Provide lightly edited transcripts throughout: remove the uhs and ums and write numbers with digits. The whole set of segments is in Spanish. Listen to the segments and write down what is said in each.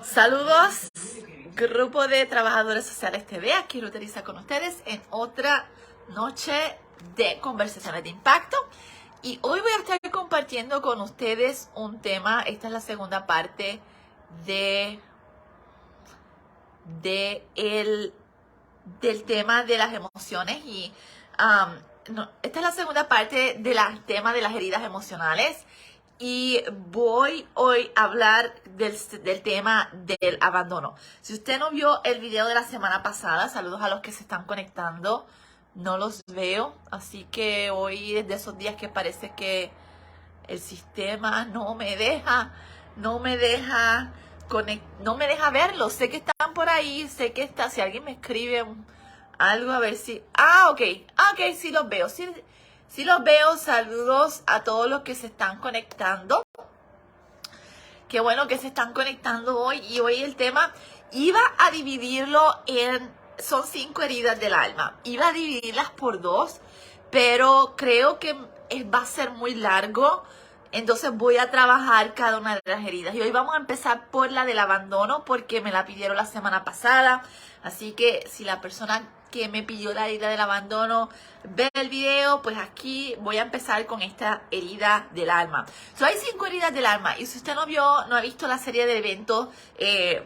Saludos, grupo de trabajadores sociales TV, aquí Ruth Elisa con ustedes en otra noche de conversaciones de impacto. Y hoy voy a estar compartiendo con ustedes un tema. Esta es la segunda parte del tema de las emociones. Y esta es la segunda parte del tema de las heridas emocionales. Y voy hoy a hablar del tema del abandono. Si usted no vio el video de la semana pasada, saludos a los que se están conectando. No los veo, así que hoy es de esos días que parece que el sistema no me deja verlos. Sé que están por ahí, sé que está. Si alguien me escribe algo, a ver si... ok, sí los veo. Sí los veo. Saludos a todos los que se están conectando. Qué bueno que se están conectando hoy. Y hoy el tema iba a dividirlo son 5 heridas del alma. Iba a dividirlas por 2, pero creo que va a ser muy largo. Entonces voy a trabajar cada una de las heridas. Y hoy vamos a empezar por la del abandono porque me la pidieron la semana pasada. Así que si la persona que me pidió la herida del abandono ve el video, pues aquí voy a empezar con esta herida del alma. Hay 5 heridas del alma. Y si usted no ha visto la serie de eventos que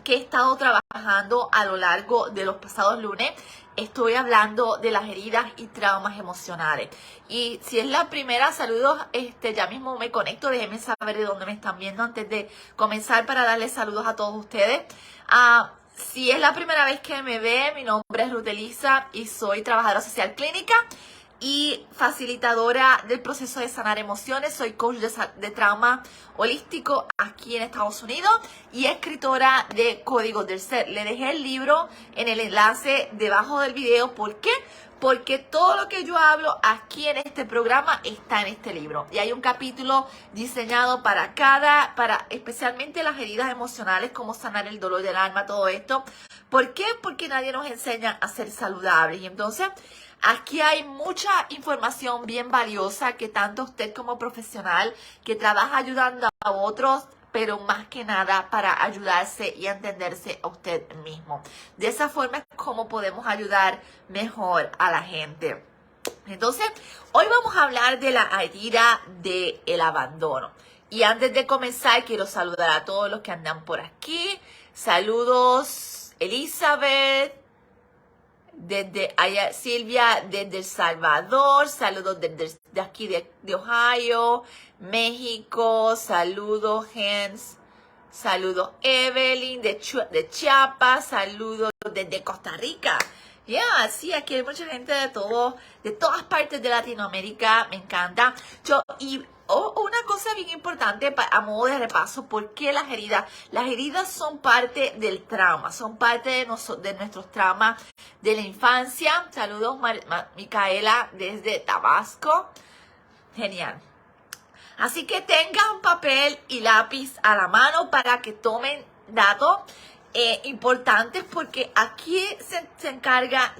he estado trabajando a lo largo de los pasados lunes, estoy hablando de las heridas y traumas emocionales. Y si es la primera, saludos, ya mismo me conecto, déjenme saber de dónde me están viendo antes de comenzar para darles saludos a todos ustedes. Si es la primera vez que me ve, mi nombre es Ruth Elisa y soy trabajadora social clínica y facilitadora del proceso de sanar emociones. Soy coach de trauma holístico aquí en Estados Unidos y escritora de Códigos del Ser. Le dejé el libro en el enlace debajo del video. ¿Por qué? Porque todo lo que yo hablo aquí en este programa está en este libro. Y hay un capítulo diseñado para especialmente las heridas emocionales, cómo sanar el dolor del alma, todo esto. ¿Por qué? Porque nadie nos enseña a ser saludables. Y entonces, aquí hay mucha información bien valiosa que tanto usted como profesional que trabaja ayudando a otros, pero más que nada para ayudarse y entenderse a usted mismo. De esa forma es como podemos ayudar mejor a la gente. Entonces, hoy vamos a hablar de la herida del abandono. Y antes de comenzar, quiero saludar a todos los que andan por aquí. Saludos, Elizabeth. Desde allá, Silvia desde El Salvador, saludos de aquí de Ohio, México, saludos Jens, saludos Evelyn de Chiapas, saludos desde Costa Rica. Sí, aquí hay mucha gente de todas partes de Latinoamérica, me encanta. Una cosa bien importante a modo de repaso, ¿por qué las heridas? Las heridas son parte del trauma, son parte de nuestros traumas de la infancia. Saludos Micaela desde Tabasco. Genial. Así que tengan papel y lápiz a la mano para que tomen datos importantes, porque aquí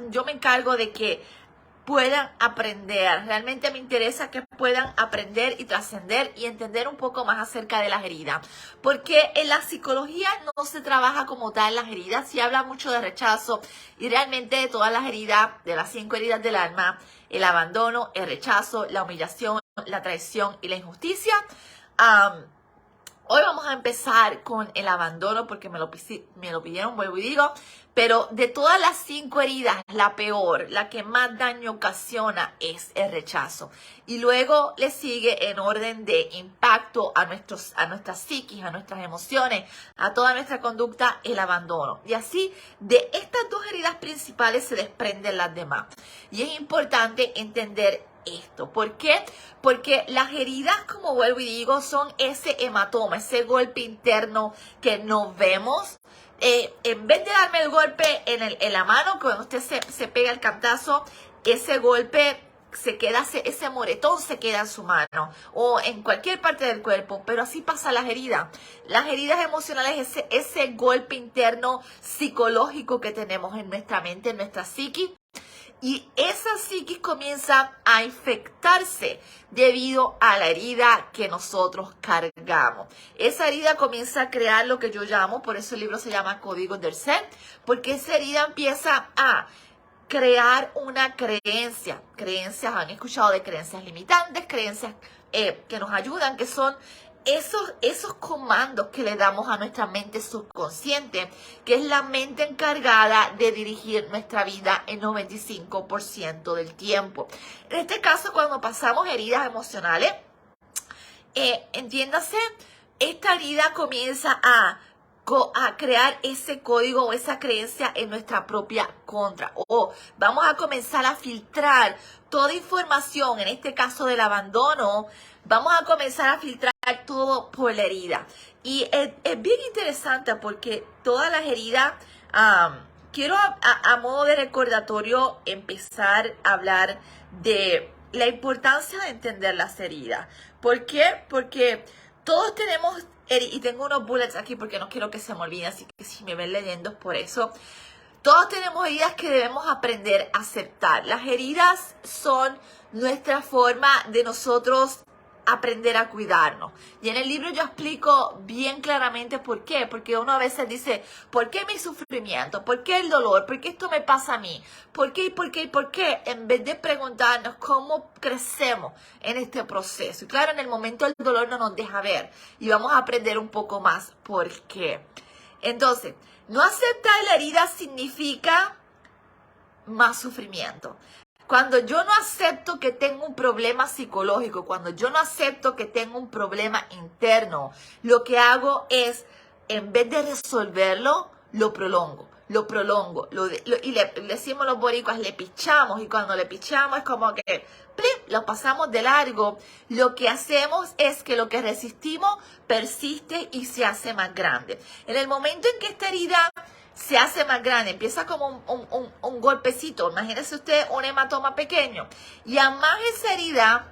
yo me encargo de que puedan aprender. Realmente me interesa que puedan aprender y trascender y entender un poco más acerca de las heridas. Porque en la psicología no se trabaja como tal las heridas, se habla mucho de rechazo y realmente de todas las heridas, de las 5 heridas del alma, el abandono, el rechazo, la humillación, la traición y la injusticia. Hoy vamos a empezar con el abandono porque me lo pidieron, vuelvo y digo. Pero de todas las 5 heridas, la peor, la que más daño ocasiona es el rechazo. Y luego le sigue en orden de impacto a nuestra psiquis, a nuestras emociones, a toda nuestra conducta, el abandono. Y así, de estas 2 heridas principales se desprenden las demás. Y es importante entender esto. ¿Por qué? Porque las heridas, como vuelvo y digo, son ese hematoma, ese golpe interno que no vemos. En vez de darme el golpe en la mano, cuando usted se pega el cantazo, ese golpe se queda, ese moretón se queda en su mano o en cualquier parte del cuerpo, pero así pasa las heridas. Las heridas emocionales, ese golpe interno psicológico que tenemos en nuestra mente, en nuestra psiquis. y esa psiquis comienza a infectarse debido a la herida que nosotros cargamos. Esa herida comienza a crear lo que yo llamo, por eso el libro se llama Códigos del Ser, porque esa herida empieza a crear una creencia. Creencias, han escuchado de creencias limitantes, creencias que nos ayudan, que son esos comandos que le damos a nuestra mente subconsciente, que es la mente encargada de dirigir nuestra vida el 95% del tiempo. En este caso, cuando pasamos heridas emocionales, entiéndase, esta herida comienza a crear ese código o esa creencia en nuestra propia contra. O vamos a comenzar a filtrar toda información, en este caso del abandono, vamos a comenzar a filtrar todo por la herida. Y es bien interesante porque todas las heridas, quiero a modo de recordatorio empezar a hablar de la importancia de entender las heridas. ¿Por qué? Porque todos tenemos, y tengo unos bullets aquí porque no quiero que se me olvide, así que si me ven leyendo es por eso. Todos tenemos heridas que debemos aprender a aceptar. Las heridas son nuestra forma de nosotros aprender a cuidarnos. Y en el libro yo explico bien claramente por qué. Porque uno a veces dice, ¿por qué mi sufrimiento? ¿Por qué el dolor? ¿Por qué esto me pasa a mí? ¿Por qué? ¿Por qué? ¿Por qué? En vez de preguntarnos cómo crecemos en este proceso. Y claro, en el momento el dolor no nos deja ver. Y vamos a aprender un poco más por qué. Entonces, no aceptar la herida significa más sufrimiento. Cuando yo no acepto que tengo un problema psicológico, cuando yo no acepto que tengo un problema interno, lo que hago es, en vez de resolverlo, lo prolongo. Y le decimos los boricuas, le pichamos, y cuando le pichamos es como que ¡plim!, lo pasamos de largo. Lo que hacemos es que lo que resistimos persiste y se hace más grande. En el momento en que esta herida se hace más grande, empieza como un golpecito, imagínese usted un hematoma pequeño, y a más esa herida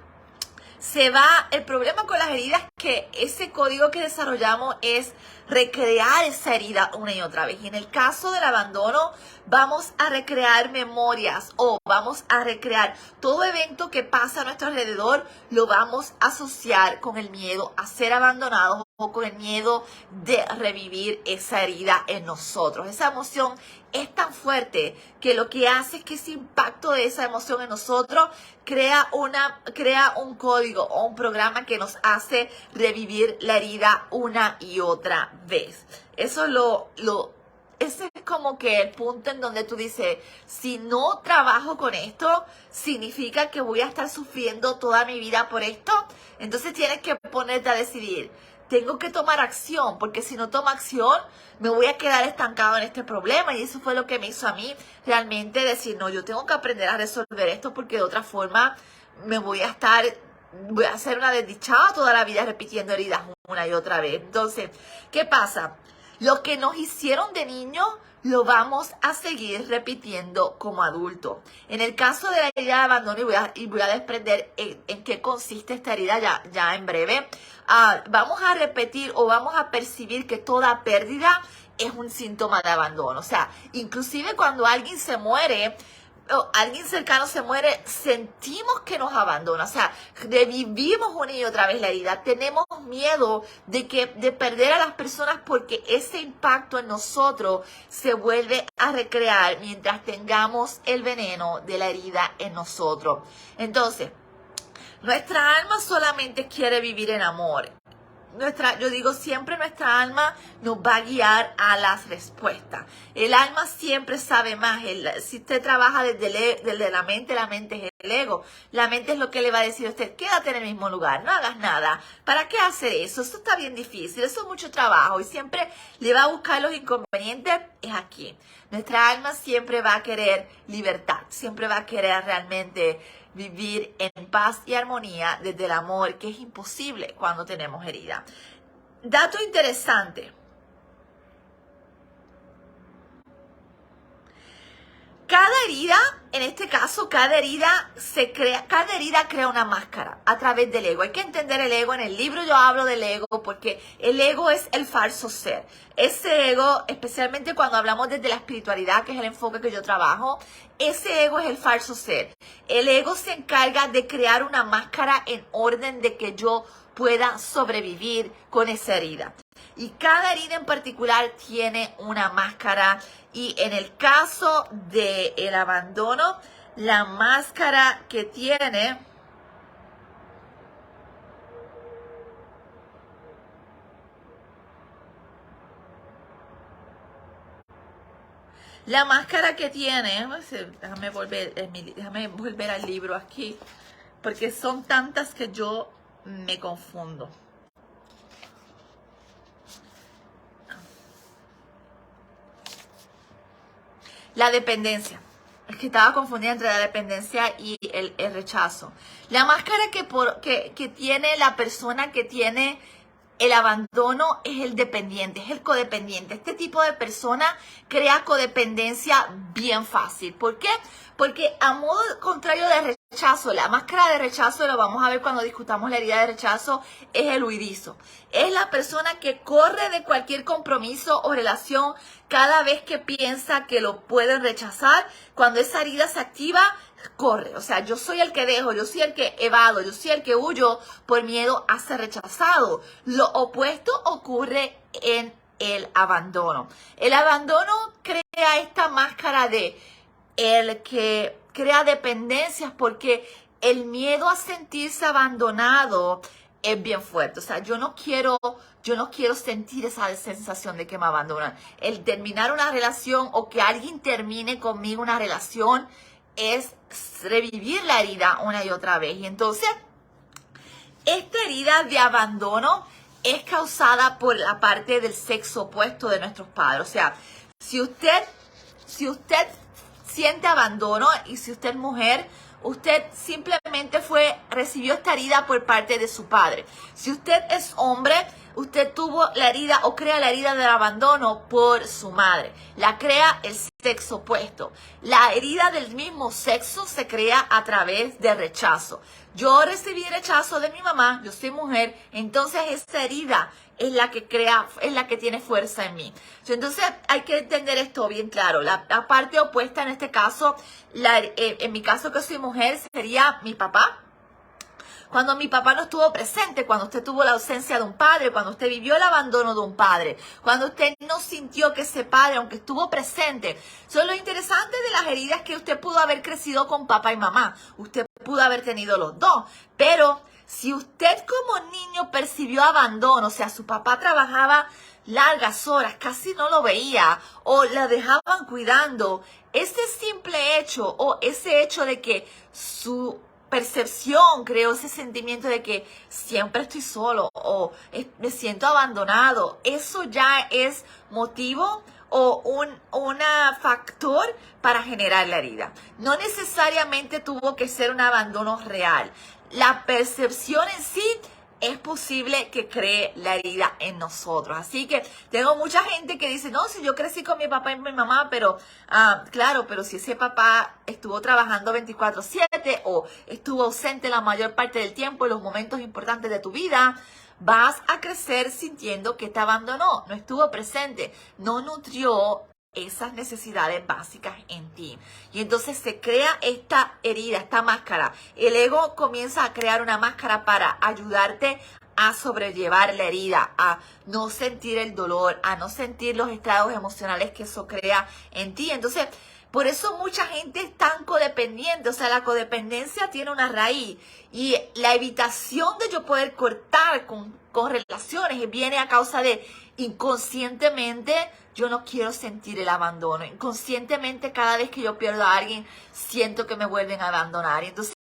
se va. El problema con las heridas es que ese código que desarrollamos es recrear esa herida una y otra vez. Y en el caso del abandono, vamos a recrear memorias o vamos a recrear todo evento que pasa a nuestro alrededor, lo vamos a asociar con el miedo a ser abandonados o con el miedo de revivir esa herida en nosotros. Esa emoción es tan fuerte que lo que hace es que ese impacto de esa emoción en nosotros crea un código o un programa que nos hace revivir la herida una y otra vez. Eso ese es como que el punto en donde tú dices, si no trabajo con esto, significa que voy a estar sufriendo toda mi vida por esto. Entonces tienes que ponerte a decidir, tengo que tomar acción, porque si no tomo acción, me voy a quedar estancado en este problema. Y eso fue lo que me hizo a mí realmente decir, no, yo tengo que aprender a resolver esto, porque de otra forma voy a ser una desdichada toda la vida repitiendo heridas una y otra vez. Entonces, ¿qué pasa? Lo que nos hicieron de niño lo vamos a seguir repitiendo como adultos. En el caso de la herida de abandono, y voy a desprender en qué consiste esta herida ya en breve, vamos a repetir o vamos a percibir que toda pérdida es un síntoma de abandono. O sea, inclusive cuando alguien se muere, o alguien cercano se muere, sentimos que nos abandona. O sea, revivimos una y otra vez la herida. Tenemos miedo de perder a las personas porque ese impacto en nosotros se vuelve a recrear mientras tengamos el veneno de la herida en nosotros. Entonces, nuestra alma solamente quiere vivir en amor. Yo digo siempre, nuestra alma nos va a guiar a las respuestas. El alma siempre sabe más. Si usted trabaja desde la mente es el ego. La mente es lo que le va a decir a usted, quédate en el mismo lugar, no hagas nada. ¿Para qué hacer eso? Eso está bien difícil, eso es mucho trabajo. Y siempre le va a buscar los inconvenientes, es aquí. Nuestra alma siempre va a querer libertad, siempre va a querer realmente vivir en paz y armonía desde el amor, que es imposible cuando tenemos herida. Dato interesante. cada herida, en este caso, cada herida crea una máscara a través del ego. Hay que entender el ego. En el libro yo hablo del ego porque el ego es el falso ser. Ese ego, especialmente cuando hablamos desde la espiritualidad, que es el enfoque que yo trabajo, ese ego es el falso ser. El ego se encarga de crear una máscara en orden de que yo pueda sobrevivir con esa herida. Y cada herida en particular tiene una máscara. Y en el caso del abandono, la máscara que tiene déjame volver al libro aquí, porque son tantas que yo me confundo. La dependencia. Es que estaba confundida entre la dependencia y el rechazo. La máscara que tiene la persona que tiene el abandono es el dependiente, es el codependiente. Este tipo de persona crea codependencia bien fácil. ¿Por qué? Porque a modo contrario de rechazo, la máscara de rechazo, lo vamos a ver cuando discutamos la herida de rechazo, es el huidizo. Es la persona que corre de cualquier compromiso o relación cada vez que piensa que lo pueden rechazar. Cuando esa herida se activa, corre. O sea, yo soy el que dejo, yo soy el que evado, yo soy el que huyo por miedo a ser rechazado. Lo opuesto ocurre en el abandono. El abandono crea esta máscara de el que crea dependencias porque el miedo a sentirse abandonado es bien fuerte. O sea, yo no quiero sentir esa sensación de que me abandonan. El terminar una relación o que alguien termine conmigo una relación es revivir la herida una y otra vez. Y entonces, esta herida de abandono es causada por la parte del sexo opuesto de nuestros padres. O sea, si usted siente abandono y si usted es mujer, usted simplemente recibió esta herida por parte de su padre. Si usted es hombre, usted tuvo la herida o crea la herida del abandono por su madre. La crea el sexo opuesto. La herida del mismo sexo se crea a través de rechazo. Yo recibí rechazo de mi mamá, yo soy mujer, entonces esa herida es la que tiene fuerza en mí. Entonces hay que entender esto bien claro. La parte opuesta en este caso, en mi caso que soy mujer, sería mi papá. Cuando mi papá no estuvo presente, cuando usted tuvo la ausencia de un padre, cuando usted vivió el abandono de un padre, cuando usted no sintió que ese padre, aunque estuvo presente, son lo interesante de las heridas que usted pudo haber crecido con papá y mamá. Usted pudo haber tenido los dos, pero si usted como niño percibió abandono, o sea, su papá trabajaba largas horas, casi no lo veía o la dejaban cuidando, ese simple hecho o ese hecho de que su percepción creó ese sentimiento de que siempre estoy solo o me siento abandonado, eso ya es motivo o un factor para generar la herida. No necesariamente tuvo que ser un abandono real. La percepción en sí es posible que cree la herida en nosotros. Así que tengo mucha gente que dice, no, si yo crecí con mi papá y mi mamá, pero claro, pero si ese papá estuvo trabajando 24/7 o estuvo ausente la mayor parte del tiempo en los momentos importantes de tu vida, vas a crecer sintiendo que te abandonó, no estuvo presente, no nutrió esas necesidades básicas en ti. Y entonces se crea esta herida, esta máscara. El ego comienza a crear una máscara para ayudarte a sobrellevar la herida, a no sentir el dolor, a no sentir los estragos emocionales que eso crea en ti. Entonces, por eso mucha gente es tan codependiente. O sea, la codependencia tiene una raíz. Y la evitación de yo poder cortar con relaciones viene a causa de inconscientemente yo no quiero sentir el abandono. Inconscientemente cada vez que yo pierdo a alguien siento que me vuelven a abandonar. Entonces,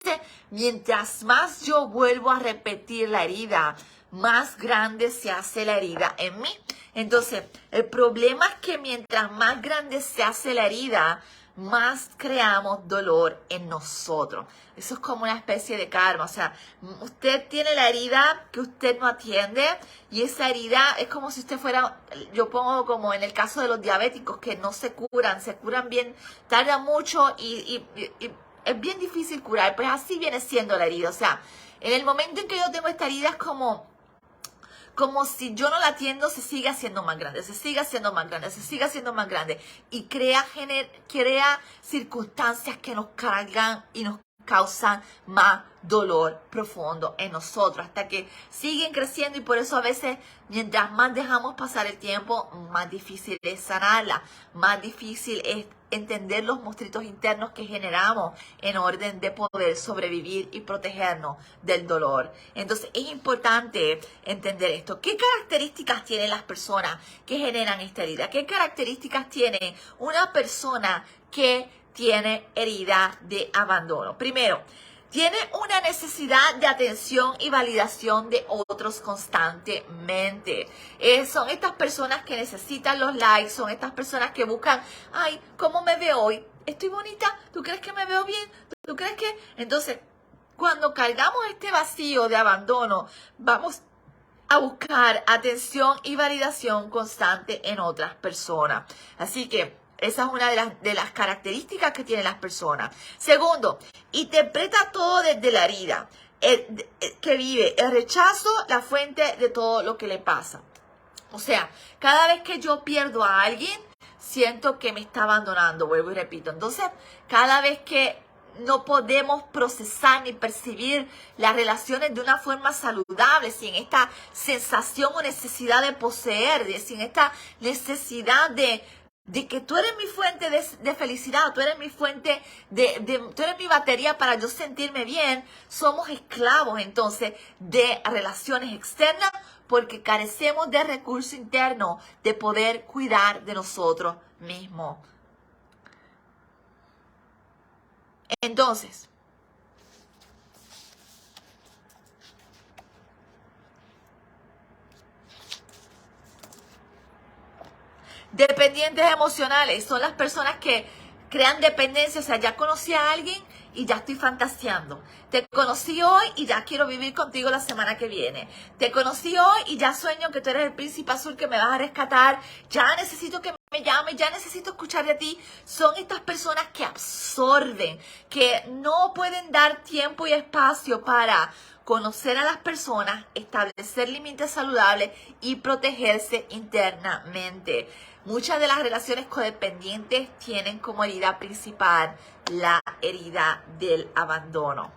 mientras más yo vuelvo a repetir la herida, más grande se hace la herida en mí. Entonces, el problema es que mientras más grande se hace la herida, más creamos dolor en nosotros. Eso es como una especie de karma. O sea, usted tiene la herida que usted no atiende y esa herida es como si usted fuera, yo pongo como en el caso de los diabéticos que no se curan bien, tarda mucho y es bien difícil curar, pues así viene siendo la herida. O sea, en el momento en que yo tengo esta herida es como si yo no la atiendo, se sigue haciendo más grande, se sigue haciendo más grande, se sigue haciendo más grande. Y crea circunstancias que nos cargan y nos causan más dolor profundo en nosotros, hasta que siguen creciendo y por eso a veces, mientras más dejamos pasar el tiempo, más difícil es sanarla, más difícil es entender los monstruitos internos que generamos en orden de poder sobrevivir y protegernos del dolor. Entonces es importante entender esto. ¿Qué características tienen las personas que generan esta herida? ¿Qué características tiene una persona que tiene herida de abandono? Primero, tiene una necesidad de atención y validación de otros constantemente. Son estas personas que necesitan los likes, son estas personas que buscan, ay, ¿cómo me veo hoy? ¿Estoy bonita? ¿Tú crees que me veo bien? ¿Tú crees que...? Entonces, cuando cargamos este vacío de abandono, vamos a buscar atención y validación constante en otras personas. Así que esa es una de las características que tienen las personas. Segundo, interpreta todo desde la herida, que vive el rechazo, la fuente de todo lo que le pasa. O sea, cada vez que yo pierdo a alguien, siento que me está abandonando, vuelvo y repito. Entonces, cada vez que no podemos procesar ni percibir las relaciones de una forma saludable, sin esta sensación o necesidad de poseer, sin esta necesidad de que tú eres mi fuente de felicidad, tú eres mi fuente tú eres mi batería para yo sentirme bien. Somos esclavos entonces de relaciones externas porque carecemos de recurso interno de poder cuidar de nosotros mismos. Entonces, dependientes emocionales son las personas que crean dependencia. O sea, ya conocí a alguien y ya estoy fantaseando. Te conocí hoy y ya quiero vivir contigo la semana que viene. Te conocí hoy y ya sueño que tú eres el príncipe azul que me vas a rescatar. Ya necesito que me llames, ya necesito escuchar de ti. Son estas personas que absorben, que no pueden dar tiempo y espacio para conocer a las personas, establecer límites saludables y protegerse internamente. Muchas de las relaciones codependientes tienen como herida principal la herida del abandono.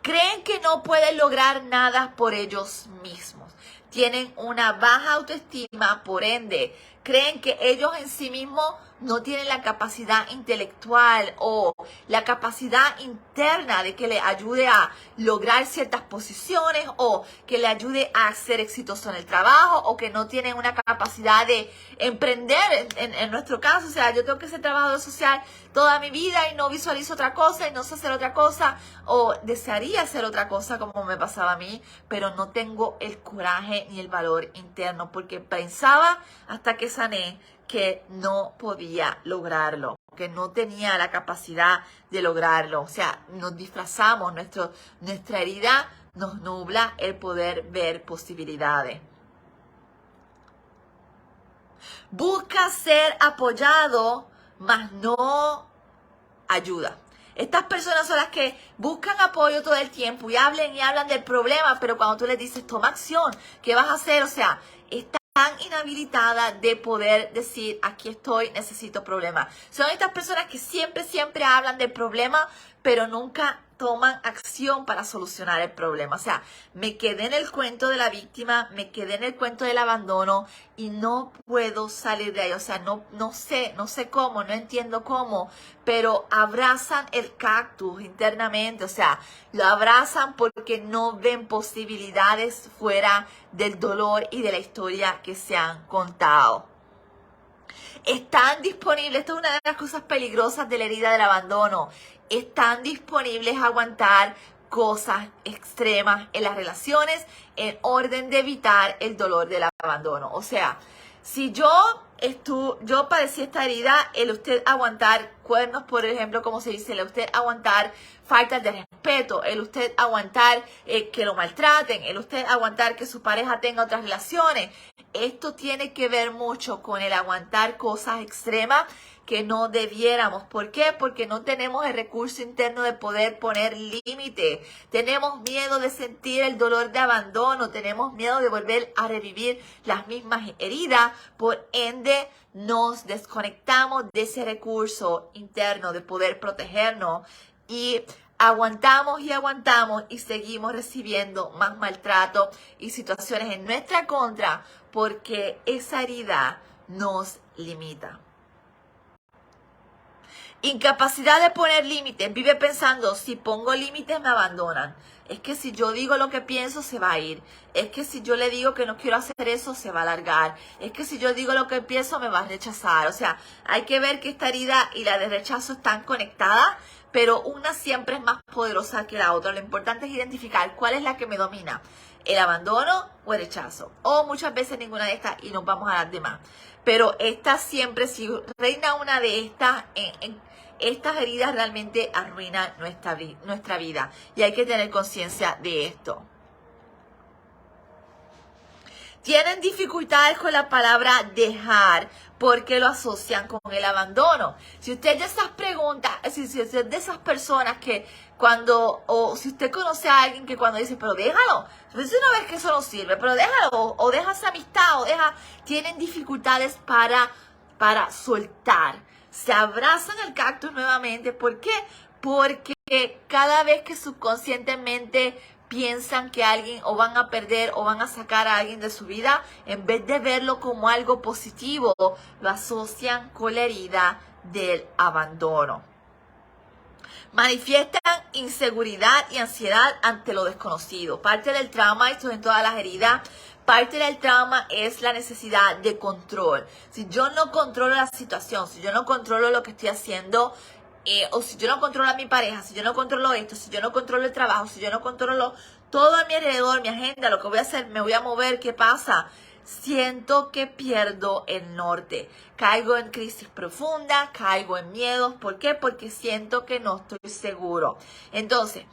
Creen que no pueden lograr nada por ellos mismos. Tienen una baja autoestima, por ende, creen que ellos en sí mismos no tienen la capacidad intelectual o la capacidad interna de que le ayude a lograr ciertas posiciones o que le ayude a ser exitoso en el trabajo o que no tienen una capacidad de emprender en nuestro caso. O sea, yo tengo que ser trabajador social toda mi vida y no visualizo otra cosa y no sé hacer otra cosa o desearía hacer otra cosa como me pasaba a mí, pero no tengo el coraje ni el valor interno porque pensaba hasta que sané que no podía lograrlo, que no tenía la capacidad de lograrlo. O sea, nos disfrazamos, nuestra herida nos nubla el poder ver posibilidades. Busca ser apoyado, mas no ayuda. Estas personas son las que buscan apoyo todo el tiempo y hablan del problema, pero cuando tú les dices, toma acción, ¿qué vas a hacer? O sea, están inhabilitadas de poder decir, aquí estoy, necesito problemas. Son estas personas que siempre hablan del problema, pero nunca toman acción para solucionar el problema. O sea, me quedé en el cuento de la víctima, me quedé en el cuento del abandono y no puedo salir de ahí. O sea, no sé cómo, no entiendo cómo, pero abrazan el cactus internamente. O sea, lo abrazan porque no ven posibilidades fuera del dolor y de la historia que se han contado. Están disponibles, esto es una de las cosas peligrosas de la herida del abandono, están disponibles a aguantar cosas extremas en las relaciones en orden de evitar el dolor del abandono. O sea, Si yo padecí esta herida, el usted aguantar cuernos, por ejemplo, como se dice, el usted aguantar faltas de respeto, el usted aguantar que lo maltraten, el usted aguantar que su pareja tenga otras relaciones. Esto tiene que ver mucho con el aguantar cosas extremas que no debiéramos. ¿Por qué? Porque no tenemos el recurso interno de poder poner límite. Tenemos miedo de sentir el dolor de abandono, tenemos miedo de volver a revivir las mismas heridas, por ende nos desconectamos de ese recurso interno de poder protegernos y aguantamos y seguimos recibiendo más maltrato y situaciones en nuestra contra porque esa herida nos limita. Incapacidad de poner límites. Vive pensando, si pongo límites me abandonan. Es que si yo digo lo que pienso se va a ir. Es que si yo le digo que no quiero hacer eso se va a alargar. Es que si yo digo lo que pienso me va a rechazar. O sea, hay que ver que esta herida y la de rechazo están conectadas, pero una siempre es más poderosa que la otra. Lo importante es identificar cuál es la que me domina. El abandono o el rechazo. O muchas veces ninguna de estas y nos vamos a las demás. Pero esta siempre, si reina una de estas, estas heridas realmente arruinan nuestra vida. Y hay que tener conciencia de esto. Tienen dificultades con la palabra dejar porque lo asocian con el abandono. Si usted es de esas preguntas, si usted es de esas personas que o si usted conoce a alguien que cuando dice, pero déjalo, entonces una vez que eso no sirve, pero déjalo, o deja esa amistad, tienen dificultades para soltar. Se abrazan el cactus nuevamente. ¿Por qué? Porque cada vez que subconscientemente piensan que alguien o van a perder o van a sacar a alguien de su vida, en vez de verlo como algo positivo, lo asocian con la herida del abandono. Manifiestan inseguridad y ansiedad ante lo desconocido. Parte del trauma, esto en todas las heridas, parte del trauma es la necesidad de control. Si yo no controlo la situación, si yo no controlo lo que estoy haciendo, o si yo no controlo a mi pareja, si yo no controlo esto, si yo no controlo el trabajo, si yo no controlo todo a mi alrededor, mi agenda, lo que voy a hacer, me voy a mover, ¿qué pasa? Siento que pierdo el norte. Caigo en crisis profunda, caigo en miedos. ¿Por qué? Porque siento que no estoy seguro. Entonces,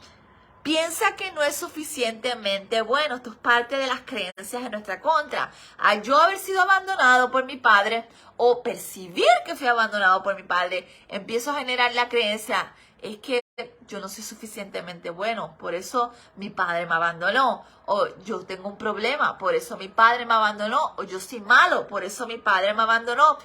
piensa que no es suficientemente bueno. Esto es parte de las creencias en nuestra contra. Al yo haber sido abandonado por mi padre o percibir que fui abandonado por mi padre, empiezo a generar la creencia, es que yo no soy suficientemente bueno, por eso mi padre me abandonó. O yo tengo un problema, por eso mi padre me abandonó. O yo soy malo, por eso mi padre me abandonó.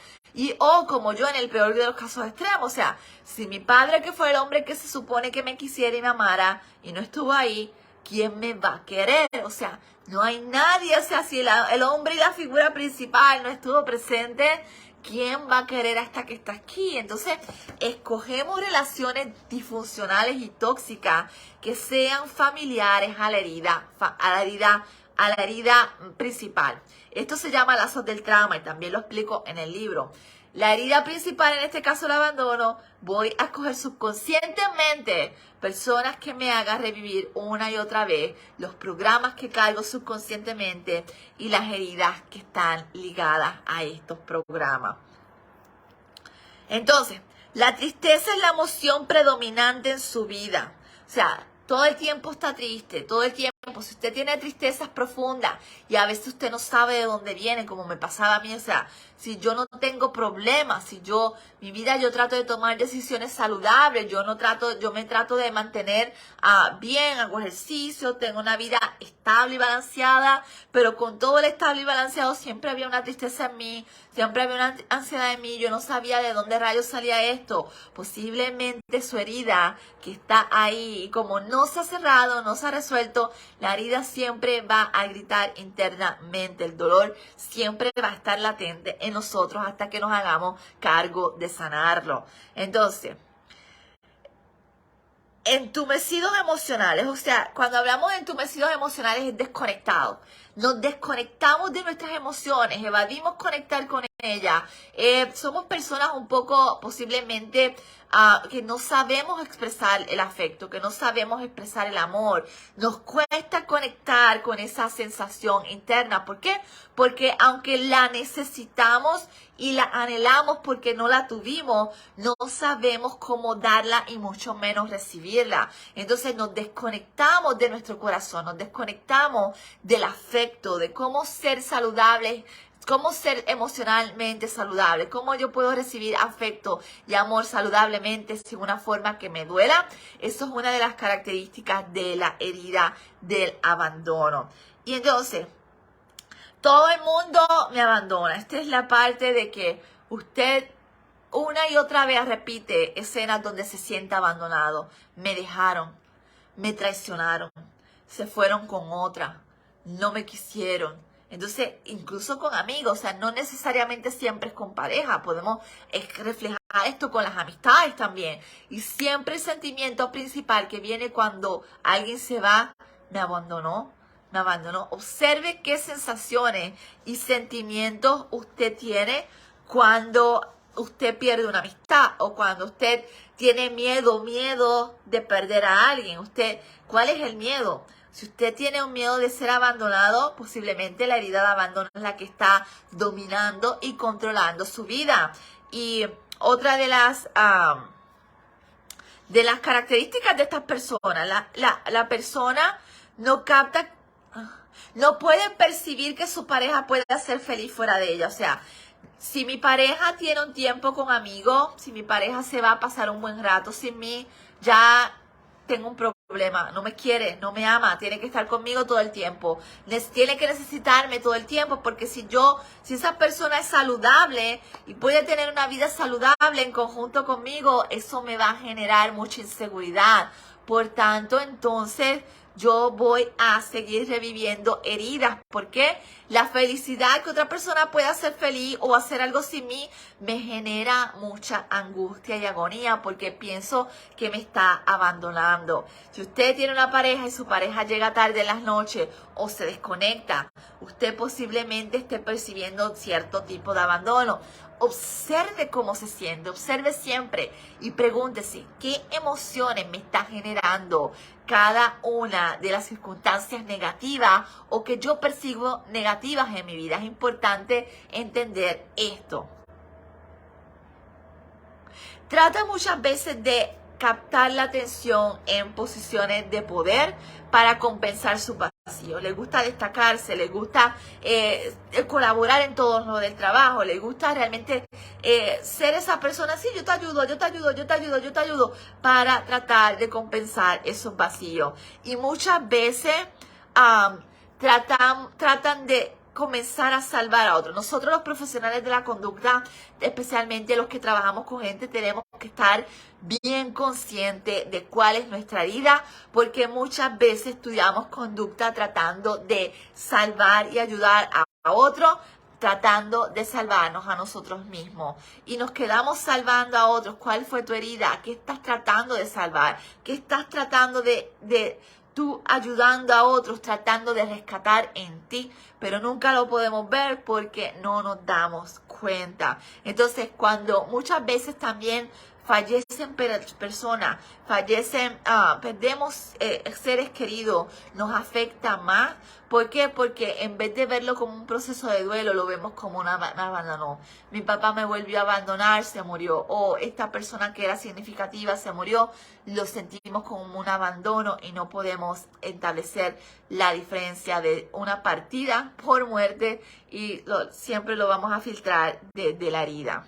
Como yo en el peor de los casos extremos, o sea, si mi padre, que fue el hombre que se supone que me quisiera y me amara y no estuvo ahí, ¿quién me va a querer? O sea, no hay nadie. O sea, si el hombre y la figura principal no estuvo presente, ¿quién va a querer hasta que está aquí? Entonces, escogemos relaciones disfuncionales y tóxicas que sean familiares a la herida principal. Esto se llama lazos del trauma y también lo explico en el libro. La herida principal, en este caso el abandono, voy a escoger subconscientemente personas que me hagan revivir una y otra vez los programas que cargo subconscientemente y las heridas que están ligadas a estos programas. Entonces, la tristeza es la emoción predominante en su vida. O sea, todo el tiempo está triste, todo el tiempo. Si usted tiene tristezas profundas y a veces usted no sabe de dónde viene, como me pasaba a mí, o sea, si yo no tengo problemas, mi vida yo trato de tomar decisiones saludables, yo me trato de mantener bien, hago ejercicio, tengo una vida estable y balanceada, pero con todo el estable y balanceado siempre había una tristeza en mí, siempre había una ansiedad en mí, yo no sabía de dónde rayos salía esto. Posiblemente su herida que está ahí, y como no se ha cerrado, no se ha resuelto, la herida siempre va a gritar internamente, el dolor siempre va a estar latente en nosotros hasta que nos hagamos cargo de sanarlo. Entonces, entumecidos emocionales, o sea, cuando hablamos de entumecidos emocionales es desconectado. nos desconectamos de nuestras emociones, evadimos conectar con ellas. Somos personas un poco posiblemente que no sabemos expresar el afecto, que no sabemos expresar el amor. Nos cuesta conectar con esa sensación interna. ¿Por qué? Porque aunque la necesitamos y la anhelamos porque no la tuvimos, no sabemos cómo darla y mucho menos recibirla. Entonces nos desconectamos de nuestro corazón, nos desconectamos del afecto, de cómo ser saludables, cómo ser emocionalmente saludable, cómo yo puedo recibir afecto y amor saludablemente sin una forma que me duela. Eso es una de las características de la herida del abandono. Y entonces, todo el mundo me abandona. Esta es la parte de que usted una y otra vez repite escenas donde se siente abandonado. Me dejaron, me traicionaron, se fueron con otra, no me quisieron. Entonces, incluso con amigos, o sea, no necesariamente siempre es con pareja, podemos reflejar esto con las amistades también. Y siempre el sentimiento principal que viene cuando alguien se va, me abandonó. Observe qué sensaciones y sentimientos usted tiene cuando usted pierde una amistad o cuando usted tiene miedo de perder a alguien. ¿Cuál es el miedo? Si usted tiene un miedo de ser abandonado, posiblemente la herida de abandono es la que está dominando y controlando su vida. Y otra de las características de estas personas, la persona no capta, no puede percibir que su pareja pueda ser feliz fuera de ella. O sea, si mi pareja tiene un tiempo con amigos, si mi pareja se va a pasar un buen rato sin mí, ya tengo un problema, no me quiere, no me ama, tiene que estar conmigo todo el tiempo, tiene que necesitarme todo el tiempo, porque si esa persona es saludable y puede tener una vida saludable en conjunto conmigo, eso me va a generar mucha inseguridad. Por tanto, entonces yo voy a seguir reviviendo heridas. ¿Por qué? La felicidad que otra persona pueda ser feliz o hacer algo sin mí me genera mucha angustia y agonía porque pienso que me está abandonando. Si usted tiene una pareja y su pareja llega tarde en las noches o se desconecta, usted posiblemente esté percibiendo cierto tipo de abandono. Observe cómo se siente, observe siempre y pregúntese qué emociones me está generando cada una de las circunstancias negativas o que yo percibo negativas en mi vida. Es importante entender esto. Trata muchas veces de captar la atención en posiciones de poder para compensar su vacío. Le gusta destacarse, le gusta colaborar en todo lo del trabajo, le gusta realmente ser esa persona, sí, yo te ayudo, para tratar de compensar esos vacíos. Y muchas veces tratan de comenzar a salvar a otros. Nosotros los profesionales de la conducta, especialmente los que trabajamos con gente, tenemos que estar bien conscientes de cuál es nuestra herida, porque muchas veces estudiamos conducta tratando de salvar y ayudar a otros, tratando de salvarnos a nosotros mismos. Y nos quedamos salvando a otros. ¿Cuál fue tu herida? ¿Qué estás tratando de salvar? ¿Qué estás tratando de tú ayudando a otros, tratando de rescatar en ti? Pero nunca lo podemos ver porque no nos damos cuenta. Entonces, cuando muchas veces también fallecen personas, perdemos seres queridos, nos afecta más. ¿Por qué? Porque en vez de verlo como un proceso de duelo, lo vemos como me abandonó. Mi papá me volvió a abandonar, se murió. O esta persona que era significativa se murió. Lo sentimos como un abandono y no podemos establecer la diferencia de una partida por muerte y siempre lo vamos a filtrar de la herida.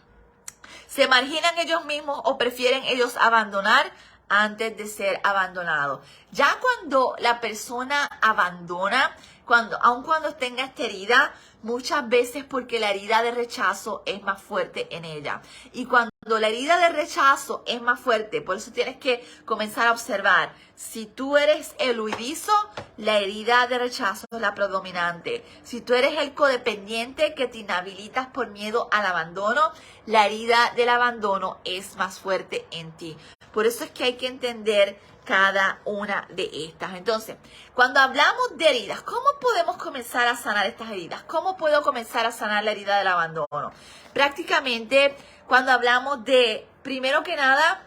Se marginan ellos mismos o prefieren ellos abandonar antes de ser abandonados. Ya cuando la persona abandona, aun cuando tenga esta herida, muchas veces porque la herida de rechazo es más fuerte en ella. Y cuando la herida de rechazo es más fuerte, por eso tienes que comenzar a observar. Si tú eres el huidizo, la herida de rechazo es la predominante. Si tú eres el codependiente que te inhabilitas por miedo al abandono, la herida del abandono es más fuerte en ti. Por eso es que hay que entender cada una de estas. Entonces, cuando hablamos de heridas, ¿cómo podemos comenzar a sanar estas heridas? ¿Cómo puedo comenzar a sanar la herida del abandono? Prácticamente, cuando hablamos de, primero que nada,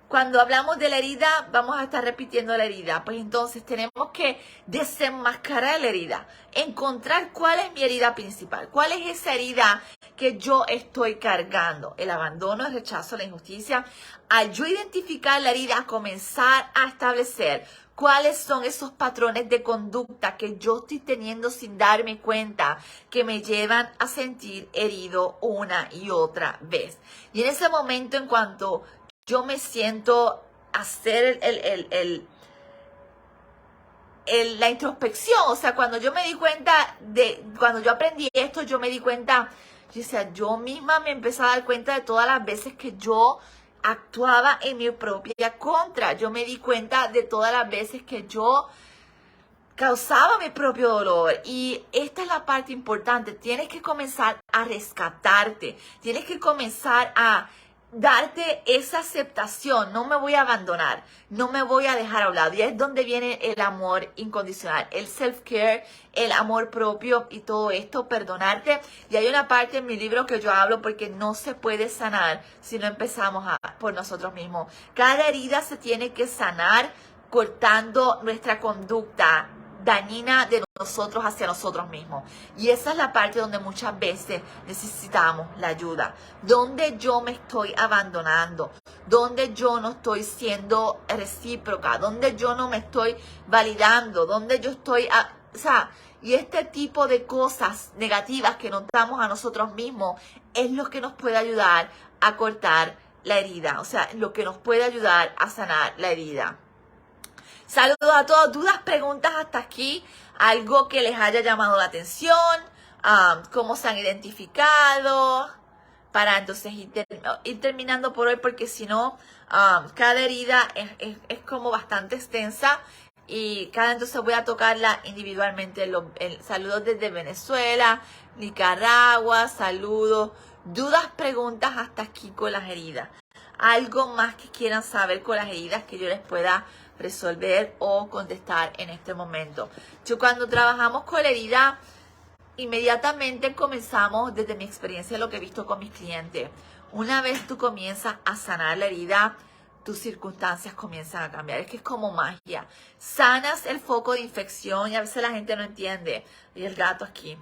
cuando hablamos de la herida, vamos a estar repitiendo la herida. Pues entonces tenemos que desenmascarar la herida. Encontrar cuál es mi herida principal. Cuál es esa herida que yo estoy cargando. El abandono, el rechazo, la injusticia. Al yo identificar la herida, comenzar a establecer cuáles son esos patrones de conducta que yo estoy teniendo sin darme cuenta, que me llevan a sentir herido una y otra vez. Y en ese momento, en cuanto yo me siento hacer la introspección, o sea, cuando yo me di cuenta cuando yo aprendí esto, yo me di cuenta, yo misma me empecé a dar cuenta de todas las veces que yo actuaba en mi propia contra. Yo me di cuenta de todas las veces que yo causaba mi propio dolor. Y esta es la parte importante. Tienes que comenzar a rescatarte. Tienes que comenzar a darte esa aceptación. No me voy a abandonar, no me voy a dejar a un lado. Y es donde viene el amor incondicional, el self-care, el amor propio y todo esto, perdonarte. Y hay una parte en mi libro que yo hablo porque no se puede sanar si no empezamos por nosotros mismos. Cada herida se tiene que sanar cortando nuestra conducta dañina de nosotros hacia nosotros mismos. Y esa es la parte donde muchas veces necesitamos la ayuda. Donde yo me estoy abandonando, donde yo no estoy siendo recíproca, donde yo no me estoy validando, donde yo estoy... y este tipo de cosas negativas que notamos a nosotros mismos es lo que nos puede ayudar a cortar la herida. O sea, lo que nos puede ayudar a sanar la herida. Saludos a todos. ¿Dudas, preguntas hasta aquí? ¿Algo que les haya llamado la atención? ¿Cómo se han identificado? Para entonces ir terminando por hoy, porque si no, cada herida es como bastante extensa. Y entonces voy a tocarla individualmente. Saludos desde Venezuela, Nicaragua, saludos. ¿Dudas, preguntas hasta aquí con las heridas? ¿Algo más que quieran saber con las heridas que yo les pueda resolver o contestar en este momento? Yo, cuando trabajamos con la herida, inmediatamente comenzamos, desde mi experiencia, lo que he visto con mis clientes. Una vez tú comienzas a sanar la herida, tus circunstancias comienzan a cambiar. Es que es como magia. Sanas el foco de infección, y a veces la gente no entiende. Y el gato aquí.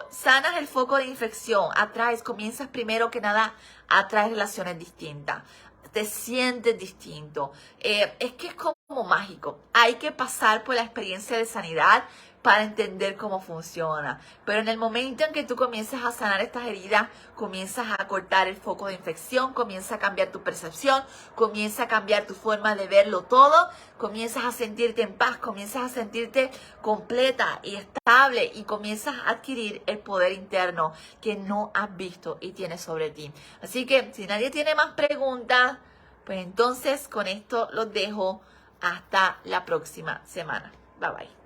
Sanas el foco de infección, comienzas primero que nada a atraer relaciones distintas. Te sientes distinto. Es que es como mágico. Hay que pasar por la experiencia de sanidad para entender cómo funciona. Pero en el momento en que tú comienzas a sanar estas heridas, comienzas a cortar el foco de infección, comienza a cambiar tu percepción, comienza a cambiar tu forma de verlo todo, comienzas a sentirte en paz, comienzas a sentirte completa y estable, y comienzas a adquirir el poder interno que no has visto y tienes sobre ti. Así que si nadie tiene más preguntas, pues entonces con esto los dejo hasta la próxima semana. Bye bye.